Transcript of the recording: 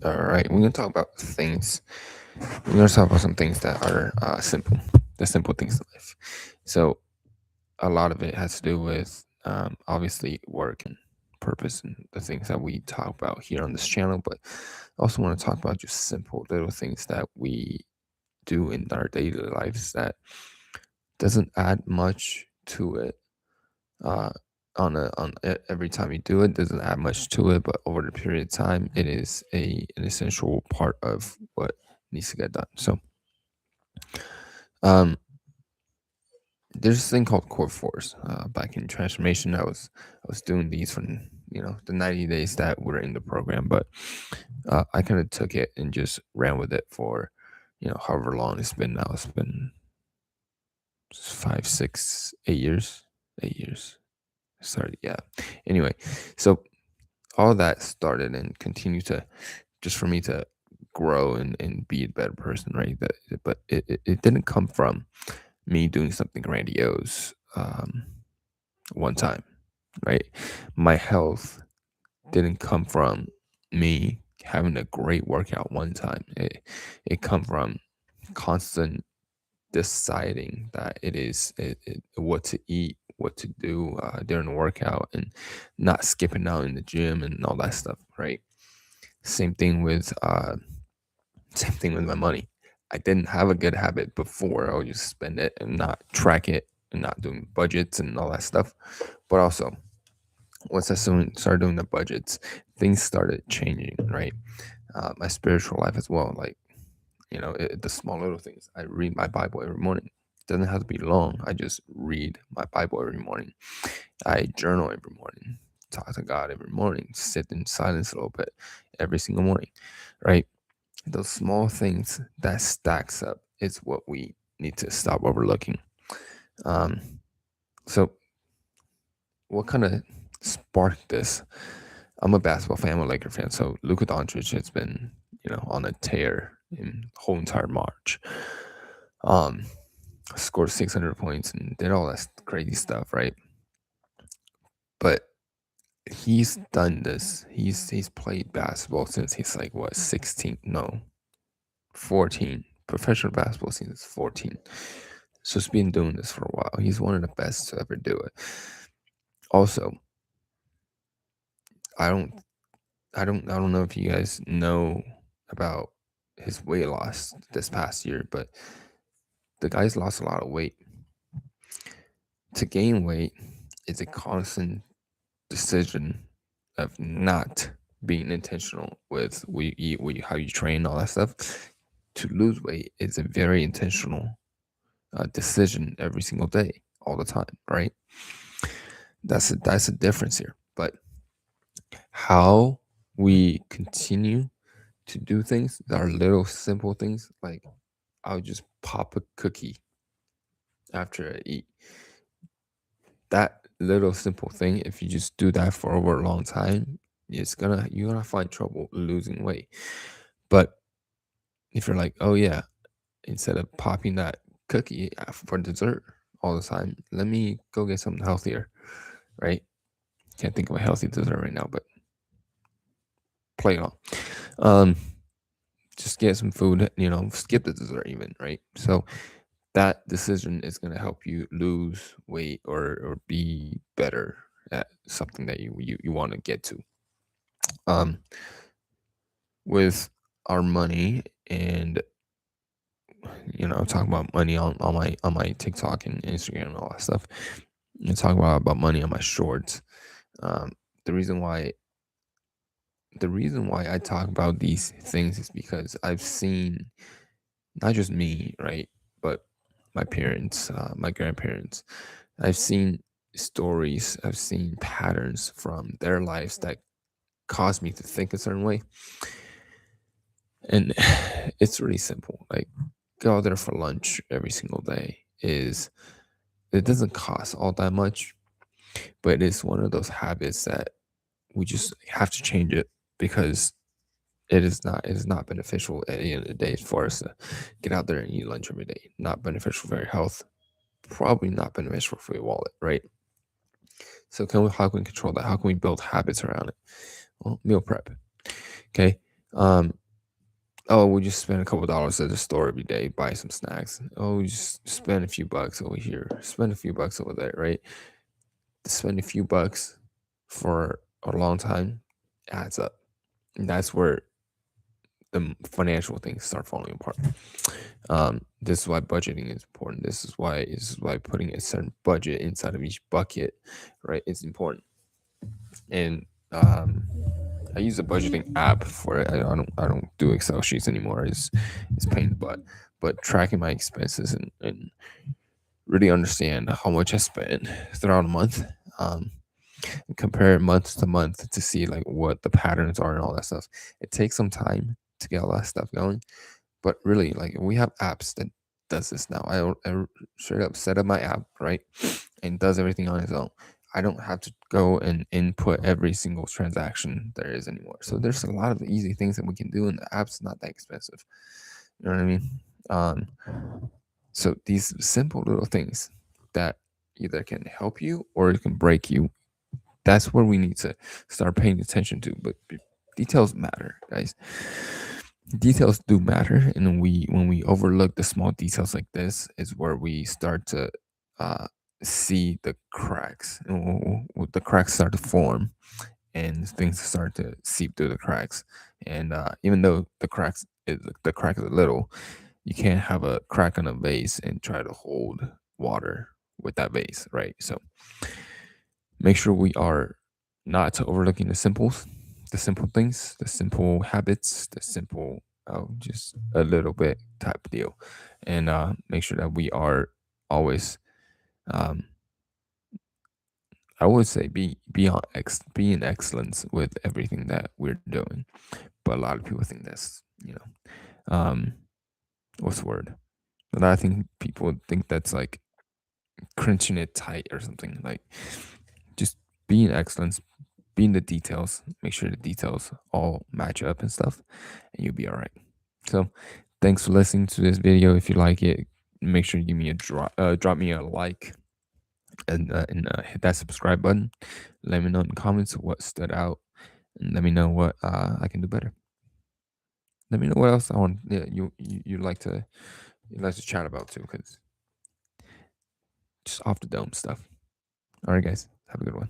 All right, we're gonna talk about things. We're gonna talk about some things that are simple, the simple things in life. So a lot of it has to do with obviously work and purpose and the things that we talk about here on this channel. But I also want to talk about just simple little things that we do in our daily lives that doesn't add much to it. Uh, every time you do it, doesn't add much to it, but over the period of time, it is an essential part of what needs to get done. So, um, there's this thing called core force. Back in transformation, I was doing these for the 90 days that we're in the program, but I kind of took it and just ran with it for however long it's been now. It's been 5, 6, 8 years. 8 years. Sorry, yeah. Anyway, so all that started and continued to just for me to grow and be a better person, right? But it didn't come from me doing something grandiose one time, right? My health didn't come from me having a great workout one time. It come from constant deciding that what to eat, what to do during the workout, and not skipping out in the gym and all that stuff, right? Same thing with same thing with my money. I didn't have a good habit before. I would just spend it and not track it and not doing budgets and all that stuff. But also, once I started doing the budgets, things started changing, right? My spiritual life as well. Like, the small little things. I read my Bible every morning. It doesn't have to be long. I just read my Bible every morning. I journal every morning. Talk to God every morning. Sit in silence a little bit every single morning, right? Those small things that stacks up is what we need to stop overlooking. Um, so what kind of sparked this? I'm a basketball fan, I'm a Laker fan, so Luka Doncic has been, on a tear in the whole entire March. Um, Scored 600 points and did all that crazy stuff, right? But he's done this. He's played basketball since he's like what 16? No, 14. Professional basketball since 14. So he's been doing this for a while. He's one of the best to ever do it. Also, I don't I don't know if you guys know about his weight loss this past year, but the guy's lost a lot of weight. To gain weight is a constant decision of not being intentional with what you eat, how you train, all that stuff. To lose weight is a very intentional decision every single day, all the time, right? That's a difference here. But how we continue to do things that are little simple things, like I'll just pop a cookie after I eat. That little simple thing, if you just do that for over a long time, you're gonna find trouble losing weight. But if you're like, oh yeah, instead of popping that cookie for dessert all the time, let me go get something healthier, right? Can't think of a healthy dessert right now, but play on. Um, just get some food, skip the dessert even, right? So that decision is going to help you lose weight or be better at something that you want to get to. Um, with our money and talking about money on my TikTok and Instagram and all that stuff, and talk about money on my shorts. Um, the reason why I talk about these things is because I've seen not just me, right, but my parents, my grandparents. I've seen stories, I've seen patterns from their lives that caused me to think a certain way. And it's really simple. Like go out there for lunch every single day is it doesn't cost all that much, but it's one of those habits that we just have to change it because it is not beneficial at the end of the day for us to get out there and eat lunch every day. Not beneficial for your health, probably not beneficial for your wallet, right? So how can we control that? How can we build habits around it? Well, meal prep. Okay. Um, oh, we just spend a couple dollars at the store every day, buy some snacks. Oh, we just spend a few bucks over here, spend a few bucks over there, right? Spend a few bucks for a long time adds up. And that's where the financial things start falling apart. This is why budgeting is important. This is why putting a certain budget inside of each bucket, right? It's important. And I use a budgeting app for it. I don't do Excel sheets anymore. It's pain in the butt. But tracking my expenses and really understand how much I spend throughout a month. And compare it month to month to see like what the patterns are and all that stuff. It takes some time to get all that stuff going, but really, like we have apps that does this now. I straight up set up my app, right, and does everything on its own. I don't have to go and input every single transaction there is anymore. So there's a lot of easy things that we can do, and the app's not that expensive. You know what I mean? Um, so these simple little things that either can help you or it can break you. That's where we need to start paying attention to. But details matter, guys. Details do matter, and when we overlook the small details like this, is where we start to uh, see the cracks, and the cracks start to form, and things start to seep through the cracks. And even though the crack is a little, you can't have a crack on a vase and try to hold water with that vase, right? So make sure we are not overlooking the simple things, the simple habits, the simple, just a little bit type deal, and make sure that we are always, um, I would say, be in excellence with everything that we're doing. But a lot of people think that's, um, what's the word? But I think people think that's like crunching it tight or something. Like, just be in excellence, be in the details, make sure the details all match up and stuff, and you'll be all right. So, thanks for listening to this video. If you like it, make sure you give me a drop me a like, and hit that subscribe button. Let me know in the comments what stood out, and let me know what I can do better. Let me know what else I want. Yeah, you like to chat about too, because just off the dome stuff. All right, guys, have a good one.